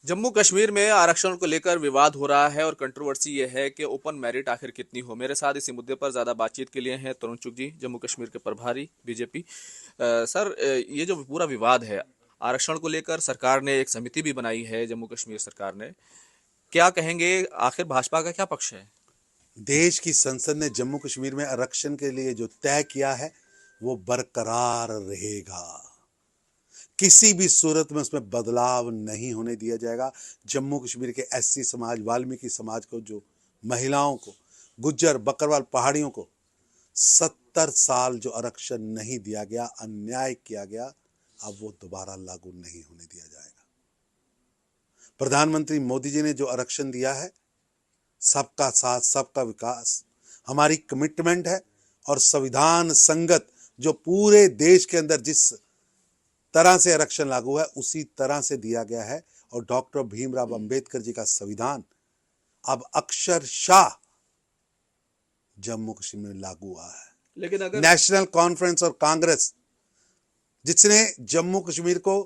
जम्मू कश्मीर में आरक्षण को लेकर विवाद हो रहा है और कंट्रोवर्सी ये है कि ओपन मेरिट आखिर कितनी हो। मेरे साथ इसी मुद्दे पर ज़्यादा बातचीत के लिए हैं तरुण चुग जी, जम्मू कश्मीर के प्रभारी बीजेपी। सर, ये जो पूरा विवाद है आरक्षण को लेकर, सरकार ने एक समिति भी बनाई है, जम्मू कश्मीर सरकार ने। क्या कहेंगे, आखिर भाजपा का क्या पक्ष है? देश की संसद ने जम्मू कश्मीर में आरक्षण के लिए जो तय किया है वो बरकरार रहेगा। किसी भी सूरत में उसमें बदलाव नहीं होने दिया जाएगा। जम्मू कश्मीर के एससी समाज, वाल्मीकि समाज को, जो महिलाओं को, गुज्जर बकरवाल पहाड़ियों को 70 साल जो आरक्षण नहीं दिया गया, अन्याय किया गया, अब वो दोबारा लागू नहीं होने दिया जाएगा। प्रधानमंत्री मोदी जी ने जो आरक्षण दिया है, सबका साथ सबका विकास हमारी कमिटमेंट है। और संविधान संगत जो पूरे देश के अंदर जिस तरह से आरक्षण लागू है उसी तरह से दिया गया है। और डॉक्टर भीमराव अंबेडकर जी का संविधान अब अक्षरशः जम्मू कश्मीर में लागू हुआ है। लेकिन अगर नेशनल कॉन्फ्रेंस और कांग्रेस, जिसने जम्मू कश्मीर को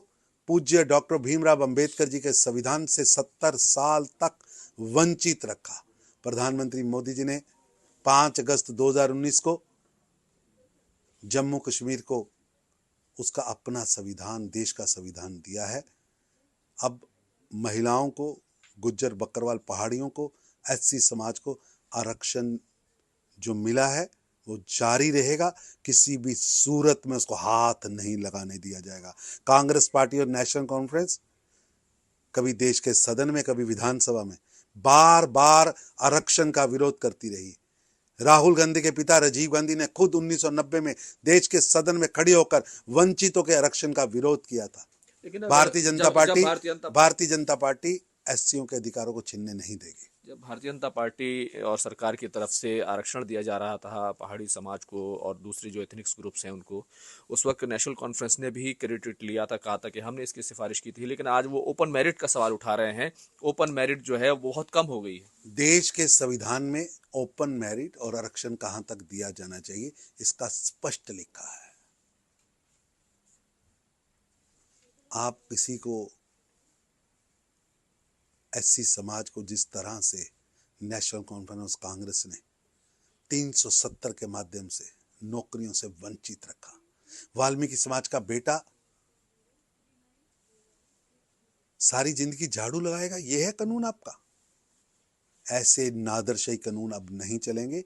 पूज्य डॉक्टर भीमराव अंबेडकर जी के संविधान से 70 साल तक वंचित रखा, प्रधानमंत्री मोदी जी ने 5 अगस्त 2019 को जम्मू कश्मीर को उसका अपना संविधान, देश का संविधान दिया है। अब महिलाओं को, गुज्जर बकरवाल पहाड़ियों को, एससी समाज को आरक्षण जो मिला है वो जारी रहेगा। किसी भी सूरत में उसको हाथ नहीं लगाने दिया जाएगा। कांग्रेस पार्टी और नेशनल कॉन्फ्रेंस कभी देश के सदन में, कभी विधानसभा में बार बार आरक्षण का विरोध करती रही। राहुल गांधी के पिता राजीव गांधी ने खुद 1990 में देश के सदन में खड़ी होकर वंचितों के आरक्षण का विरोध किया था। लेकिन भारतीय जनता पार्टी एससीओ के अधिकारों को छीनने नहीं देगी। जब भारतीय जनता पार्टी और सरकार की तरफ से आरक्षण दिया जा रहा था पहाड़ी समाज को और दूसरी जो एथनिक्स ग्रुप्स हैं उनको, उस वक्त नेशनल कॉन्फ्रेंस ने भी क्रेडिट लिया था, कहा था कि हमने इसकी सिफारिश की थी। लेकिन आज वो ओपन मेरिट का सवाल उठा रहे हैं। ओपन मेरिट जो है वो बहुत कम हो गई है। देश के संविधान में ओपन मेरिट और आरक्षण कहां तक दिया जाना चाहिए इसका स्पष्ट लिखा है। आप किसी को, एससी समाज को जिस तरह से नेशनल कॉन्फ्रेंस कांग्रेस ने 370 के माध्यम से नौकरियों से वंचित रखा, वाल्मीकि समाज का बेटा सारी जिंदगी झाड़ू लगाएगा, यह है कानून आपका? ऐसे नादरशाही कानून अब नहीं चलेंगे।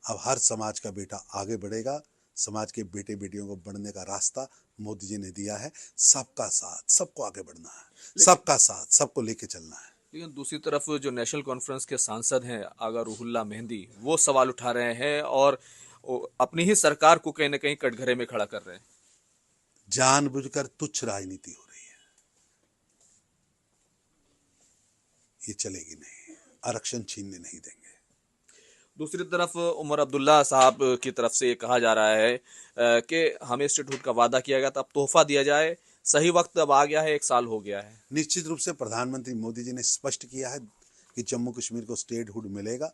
अब हर समाज का बेटा आगे बढ़ेगा। समाज के बेटे बेटियों को बढ़ने का रास्ता मोदी जी ने दिया है। सबका साथ, सबको आगे बढ़ना है, सबका साथ, सबको लेके चलना है। लेकिन दूसरी तरफ जो नेशनल कॉन्फ्रेंस के सांसद हैं आगा रूहुल्ला मेहंदी, वो सवाल उठा रहे हैं और अपनी ही सरकार को कहीं ना कहीं कटघरे में खड़ा कर रहे हैं। जानबूझकर तुच्छ राजनीति हो रही है, ये चलेगी नहीं। आरक्षण छीनने नहीं देंगे। दूसरी तरफ उमर अब्दुल्ला साहब की तरफ से ये कहा जा रहा है कि हमें स्टेटहुड का वादा किया गया था, अब तोहफा दिया जाए, सही वक्त अब आ गया है, 1 साल हो गया है। निश्चित रूप से प्रधानमंत्री मोदी जी ने स्पष्ट किया है कि जम्मू कश्मीर को स्टेटहुड मिलेगा,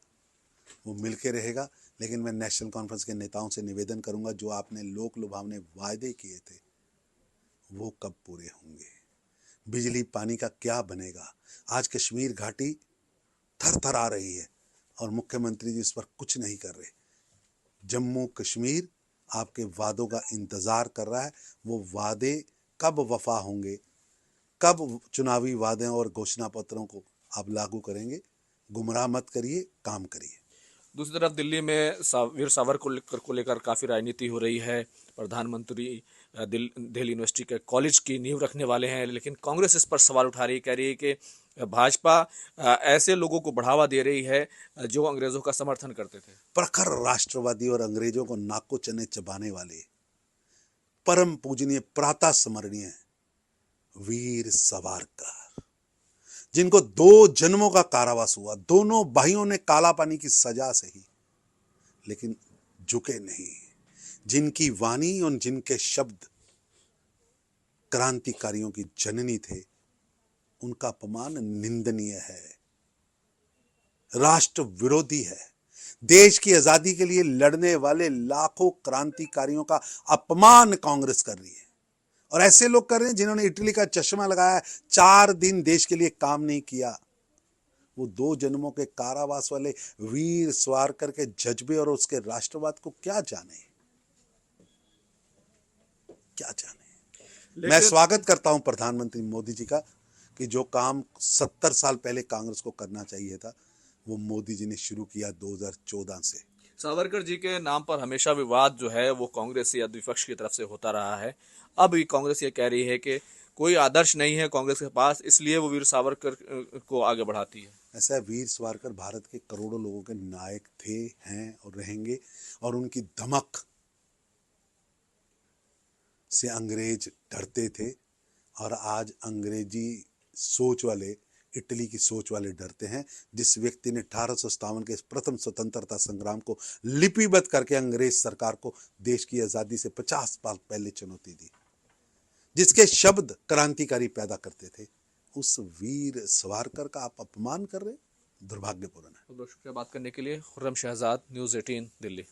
वो मिलके रहेगा। लेकिन मैं नेशनल कॉन्फ्रेंस के नेताओं से निवेदन करूंगा, जो आपने लोक लुभावने वायदे किए थे वो कब पूरे होंगे? बिजली पानी का क्या बनेगा? आज कश्मीर घाटी थर थर आ रही है और मुख्यमंत्री जी इस पर कुछ नहीं कर रहे। जम्मू कश्मीर आपके वादों का इंतजार कर रहा है। वो वादे कब वफा होंगे, कब चुनावी वादे और घोषणा पत्रों को आप लागू करेंगे? गुमराह मत करिए, काम करिए। दूसरी तरफ दिल्ली में वीर सावरकर को लेकर काफ़ी राजनीति हो रही है। प्रधानमंत्री दिल्ली यूनिवर्सिटी के कॉलेज की नींव रखने वाले हैं, लेकिन कांग्रेस इस पर सवाल उठा रही है, कह रही है कि भाजपा ऐसे लोगों को बढ़ावा दे रही है जो अंग्रेजों का समर्थन करते थे। प्रखर राष्ट्रवादी और अंग्रेजों को नाको चने चबाने वाले परम पूजनीय, प्रातः स्मरणीय वीर सावरकर, जिनको 2 जन्मों का कारावास हुआ, दोनों भाइयों ने काला पानी की सजा सही, लेकिन झुके नहीं। जिनकी वाणी और जिनके शब्द क्रांतिकारियों की जननी थे, उनका अपमान निंदनीय है, राष्ट्र विरोधी है। देश की आजादी के लिए लड़ने वाले लाखों क्रांतिकारियों का अपमान कांग्रेस कर रही है और ऐसे लोग कर रहे हैं जिन्होंने इटली का चश्मा लगाया, 4 दिन देश के लिए काम नहीं किया। वो 2 जन्मों के कारावास वाले वीर सावरकर के जज्बे और उसके राष्ट्रवाद को क्या जाने, क्या जाने। मैं स्वागत करता हूं प्रधानमंत्री मोदी जी का कि जो काम 70 साल पहले कांग्रेस को करना चाहिए था वो मोदी जी ने शुरू किया 2014 से। सावरकर जी के नाम पर हमेशा विवाद जो है वो कांग्रेस या विपक्ष की तरफ से होता रहा है। अब ये कांग्रेस ये कह रही है कि कोई आदर्श नहीं है कांग्रेस के पास, इसलिए वो वीर सावरकर को आगे बढ़ाती है। ऐसा है, वीर सावरकर भारत के करोड़ों लोगों के नायक थे, हैं और रहेंगे, और उनकी धमक से अंग्रेज डरते थे और आज अंग्रेजी सोच वाले, इटली की सोच वाले डरते हैं। जिस व्यक्ति ने 1857 के प्रथम स्वतंत्रता संग्राम को लिपिबद्ध करके अंग्रेज सरकार को देश की आजादी से 50 साल पहले चुनौती दी, जिसके शब्द क्रांतिकारी पैदा करते थे, उस वीर सावरकर का आप अपमान कर रहे, दुर्भाग्यपूर्ण है। बहुत शुक्रिया बात करने के लिए। खुर्रम शहजाद, न्यूज़ 18 दिल्ली।